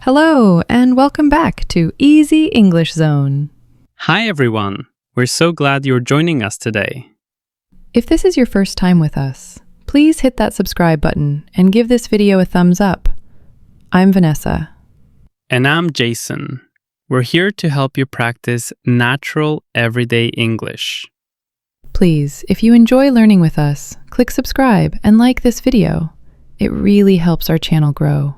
Hello, and welcome back to Easy English Zone. Hi everyone! We're so glad you're joining us today. If this is your first time with us, please hit that subscribe button and give this video a thumbs up. I'm Vanessa. And I'm Jason. We're here to help you practice natural, everyday English. Please, if you enjoy learning with us, click subscribe and like this video. It really helps our channel grow.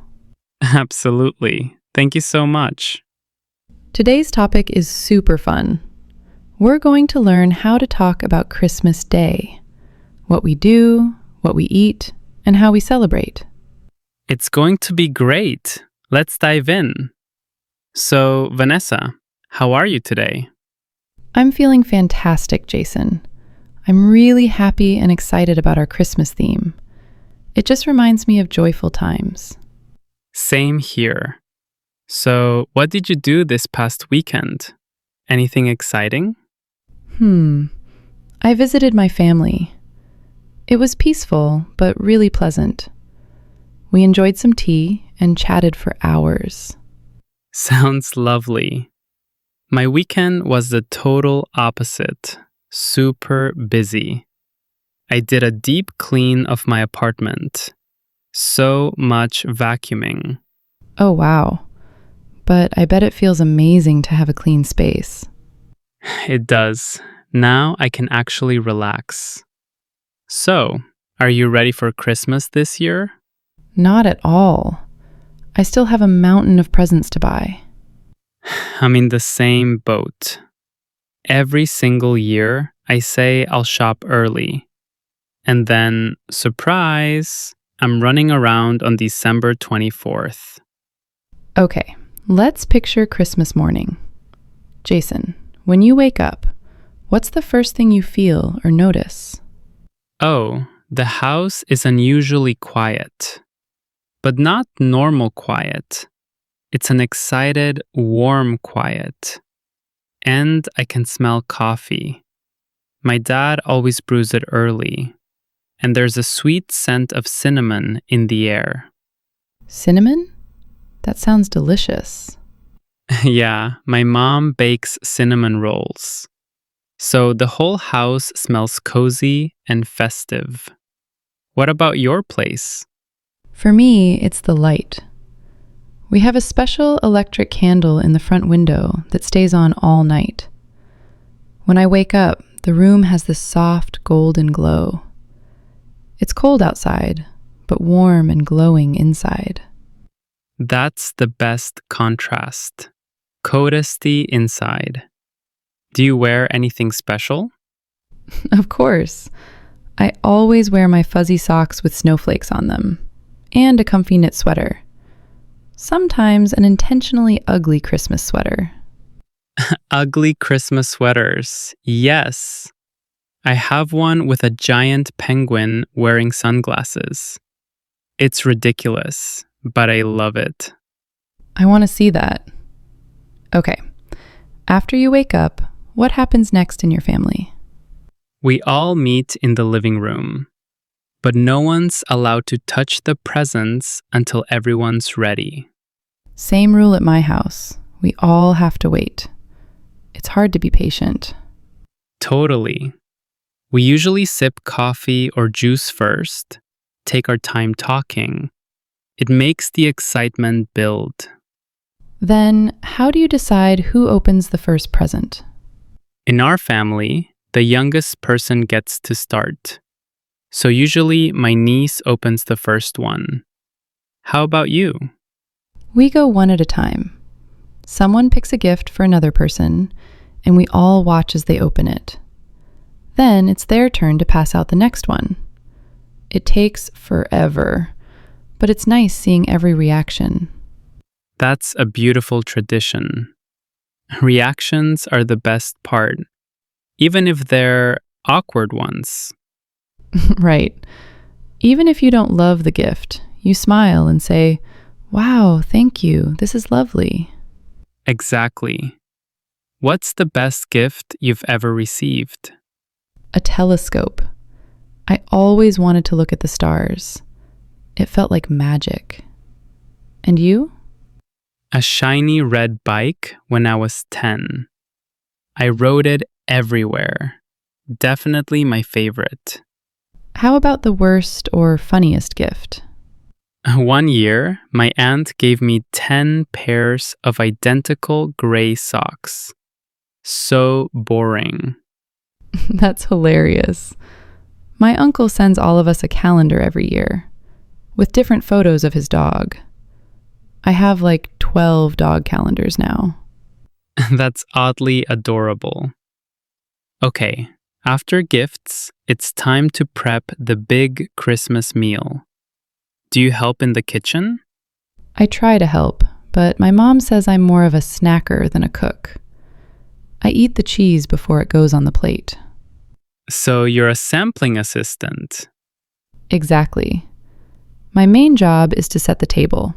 Absolutely. Thank you so much. Today's topic is super fun. We're going to learn how to talk about Christmas Day, what we do, what we eat, and how we celebrate. It's going to be great. Let's dive in. So, Vanessa, how are you today? I'm feeling fantastic, Jason. I'm really happy and excited about our Christmas theme. It just reminds me of joyful times. Same here. So, what did you do this past weekend? Anything exciting? I visited my family. It was peaceful, but really pleasant. We enjoyed some tea and chatted for hours. Sounds lovely. My weekend was the total opposite. Super busy. I did a deep clean of my apartment. So much vacuuming. Oh, wow. But I bet it feels amazing to have a clean space. It does. Now I can actually relax. So, are you ready for Christmas this year? Not at all. I still have a mountain of presents to buy. I'm in the same boat. Every single year, I say I'll shop early. And then, surprise, I'm running around on December 24th. Okay, let's picture Christmas morning. Jason, when you wake up, what's the first thing you feel or notice? Oh, the house is unusually quiet. But not normal quiet. It's an excited, warm quiet. And I can smell coffee. My dad always brews it early. And there's a sweet scent of cinnamon in the air. Cinnamon? That sounds delicious. Yeah, my mom bakes cinnamon rolls. So the whole house smells cozy and festive. What about your place? For me, it's the light. We have a special electric candle in the front window that stays on all night. When I wake up, the room has this soft golden glow. It's cold outside, but warm and glowing inside. That's the best contrast. Codesty inside. Do you wear anything special? Of course. I always wear my fuzzy socks with snowflakes on them, and a comfy knit sweater. Sometimes an intentionally ugly Christmas sweater. Ugly Christmas sweaters. Yes. I have one with a giant penguin wearing sunglasses. It's ridiculous, but I love it. I want to see that. Okay. After you wake up, what happens next in your family? We all meet in the living room, but no one's allowed to touch the presents until everyone's ready. Same rule at my house. We all have to wait. It's hard to be patient. Totally. We usually sip coffee or juice first, take our time talking. It makes the excitement build. Then, how do you decide who opens the first present? In our family, the youngest person gets to start. So usually my niece opens the first one. How about you? We go one at a time. Someone picks a gift for another person, and we all watch as they open it. Then it's their turn to pass out the next one. It takes forever, but it's nice seeing every reaction. That's a beautiful tradition. Reactions are the best part, even if they're awkward ones. Right. Even if you don't love the gift, you smile and say, "Wow, thank you. This is lovely." Exactly. What's the best gift you've ever received? A telescope. I always wanted to look at the stars. It felt like magic. And you? A shiny red bike when I was 10. I rode it everywhere. Definitely my favorite. How about the worst or funniest gift? One year, my aunt gave me 10 pairs of identical gray socks. So boring. That's hilarious. My uncle sends all of us a calendar every year with different photos of his dog. I have like 12 dog calendars now. That's oddly adorable. Okay, after gifts, it's time to prep the big Christmas meal. Do you help in the kitchen? I try to help, but my mom says I'm more of a snacker than a cook. I eat the cheese before it goes on the plate. So you're a sampling assistant. Exactly. My main job is to set the table.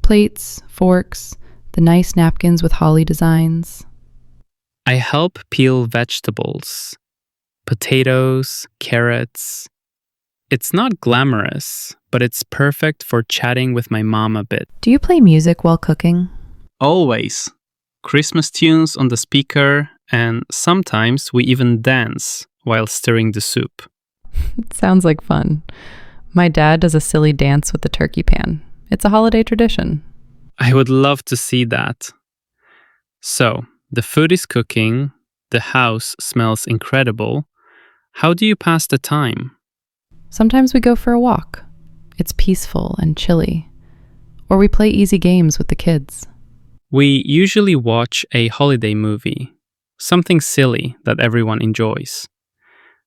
Plates, forks, the nice napkins with holly designs. I help peel vegetables, potatoes, carrots. It's not glamorous, but it's perfect for chatting with my mom a bit. Do you play music while cooking? Always. Christmas tunes on the speaker, and sometimes we even dance while stirring the soup. It sounds like fun. My dad does a silly dance with the turkey pan. It's a holiday tradition. I would love to see that. So, the food is cooking, the house smells incredible. How do you pass the time? Sometimes we go for a walk. It's peaceful and chilly. Or we play easy games with the kids. We usually watch a holiday movie, something silly that everyone enjoys.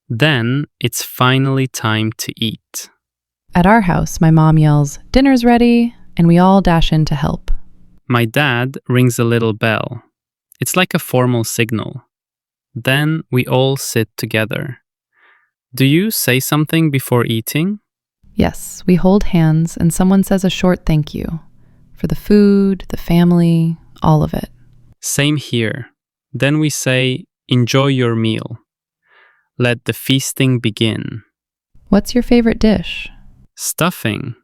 Then it's finally time to eat. At our house, my mom yells, "Dinner's ready," and we all dash in to help. My dad rings a little bell. It's like a formal signal. Then we all sit together. Do you say something before eating? Yes, we hold hands and someone says a short thank you for the food, the family, all of it. Same here. Then we say, "Enjoy your meal. Let the feasting begin." What's your favorite dish? Stuffing.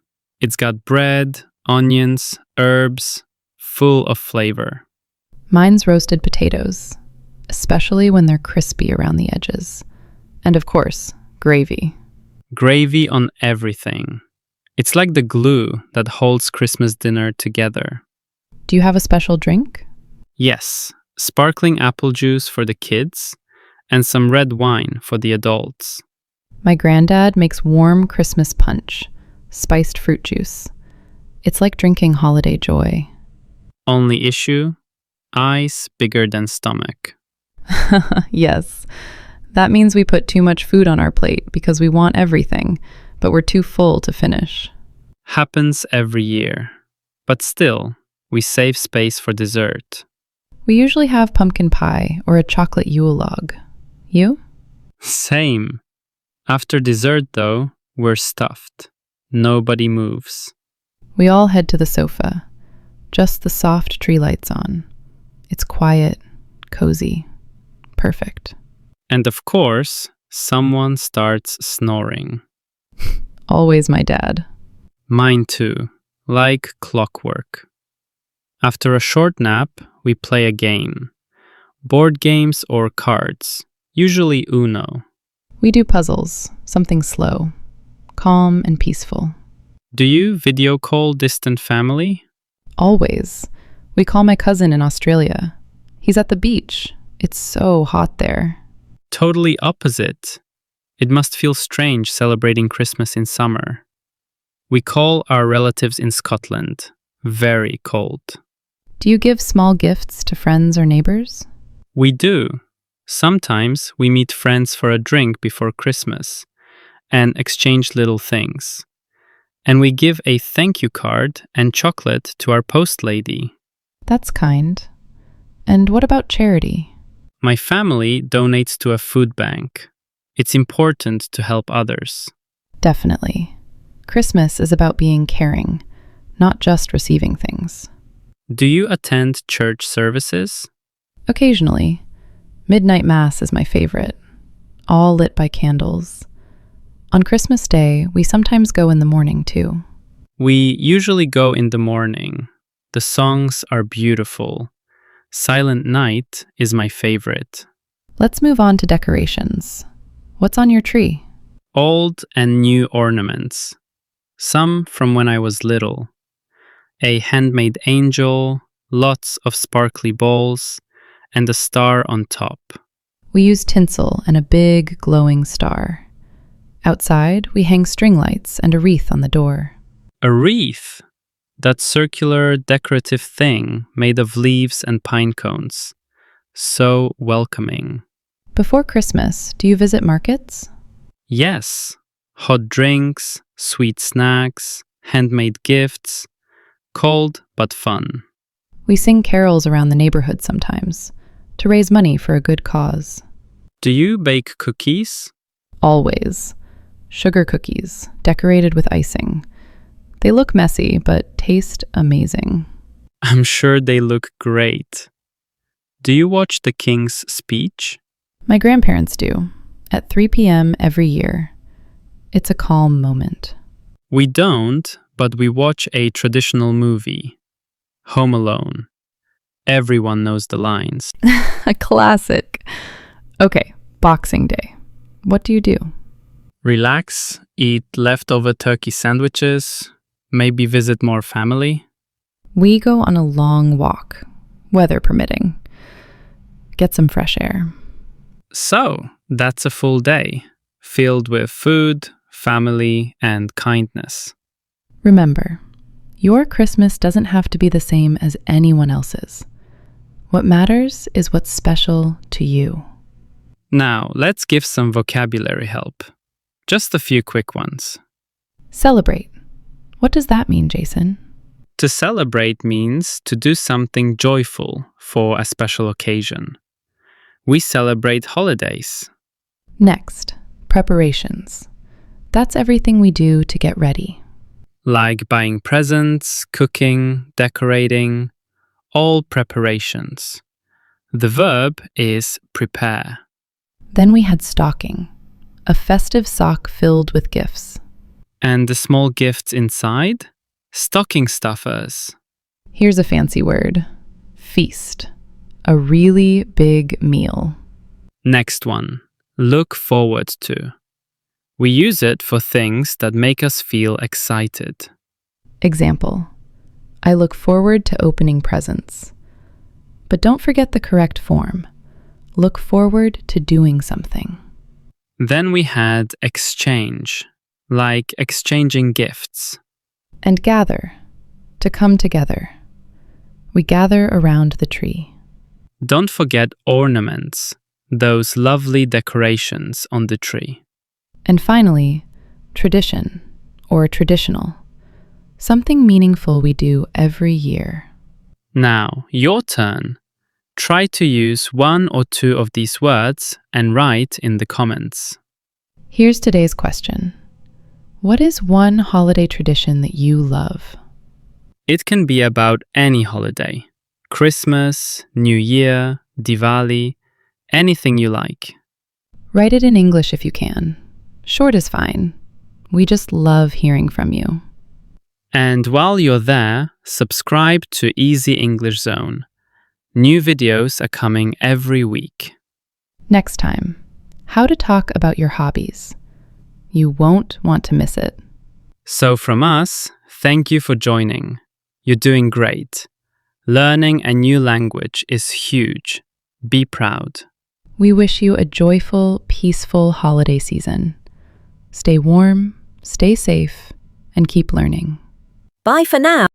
It's got bread, onions, herbs, full of flavor. Mine's roasted potatoes, especially when they're crispy around the edges. And of course, gravy. Gravy on everything. It's like the glue that holds Christmas dinner together. Do you have a special drink? Yes, sparkling apple juice for the kids and some red wine for the adults. My granddad makes warm Christmas punch, spiced fruit juice. It's like drinking holiday joy. Only issue, eyes bigger than stomach. Yes, that means we put too much food on our plate because we want everything, but we're too full to finish. Happens every year. But still, we save space for dessert. We usually have pumpkin pie or a chocolate Yule log. You? Same. After dessert, though, we're stuffed. Nobody moves. We all head to the sofa. Just the soft tree lights on. It's quiet, cozy, perfect. And of course, someone starts snoring. Always my dad. Mine too, like clockwork. After a short nap, we play a game. Board games or cards, usually Uno. We do puzzles, something slow, calm and peaceful. Do you video call distant family? Always. We call my cousin in Australia. He's at the beach. It's so hot there. Totally opposite. It must feel strange celebrating Christmas in summer. We call our relatives in Scotland. Very cold. Do you give small gifts to friends or neighbors? We do. Sometimes we meet friends for a drink before Christmas and exchange little things. And we give a thank you card and chocolate to our post lady. That's kind. And what about charity? My family donates to a food bank. It's important to help others. Definitely. Christmas is about being caring, not just receiving things. Do you attend church services? Occasionally. Midnight Mass is my favorite, all lit by candles. On Christmas Day, we sometimes go in the morning too. We usually go in the morning. The songs are beautiful. Silent Night is my favorite. Let's move on to decorations. What's on your tree? Old and new ornaments. Some from when I was little. A handmade angel, lots of sparkly balls, and a star on top. We use tinsel and a big glowing star. Outside, we hang string lights and a wreath on the door. A wreath? That circular decorative thing made of leaves and pine cones. So welcoming. Before Christmas, do you visit markets? Yes. Hot drinks, sweet snacks, handmade gifts. Cold but fun. We sing carols around the neighborhood sometimes to raise money for a good cause. Do you bake cookies? Always. Sugar cookies, decorated with icing. They look messy, but taste amazing. I'm sure they look great. Do you watch the King's Speech? My grandparents do, at 3 p.m. every year. It's a calm moment. We don't, but we watch a traditional movie, Home Alone. Everyone knows the lines. A classic. Okay, Boxing Day. What do you do? Relax, eat leftover turkey sandwiches, maybe visit more family. We go on a long walk, weather permitting. Get some fresh air. So, that's a full day, filled with food, family, and kindness. Remember, your Christmas doesn't have to be the same as anyone else's. What matters is what's special to you. Now, let's give some vocabulary help. Just a few quick ones. Celebrate. What does that mean, Jason? To celebrate means to do something joyful for a special occasion. We celebrate holidays. Next, preparations. That's everything we do to get ready. Like buying presents, cooking, decorating, all preparations. The verb is prepare. Then we had stocking, a festive sock filled with gifts. And the small gifts inside? Stocking stuffers. Here's a fancy word. Feast. A really big meal. Next one. Look forward to. We use it for things that make us feel excited. Example. I look forward to opening presents. But don't forget the correct form. Look forward to doing something. Then we had exchange, like exchanging gifts. And gather. To come together. We gather around the tree. Don't forget ornaments, those lovely decorations on the tree. And finally, tradition, or traditional. Something meaningful we do every year. Now, your turn. Try to use one or two of these words and write in the comments. Here's today's question. What is one holiday tradition that you love? It can be about any holiday. Christmas, New Year, Diwali, anything you like. Write it in English if you can. Short is fine. We just love hearing from you. And while you're there, subscribe to Easy English Zone. New videos are coming every week. Next time, how to talk about your hobbies. You won't want to miss it. So from us, thank you for joining. You're doing great. Learning a new language is huge. Be proud. We wish you a joyful, peaceful holiday season. Stay warm, stay safe, and keep learning. Bye for now.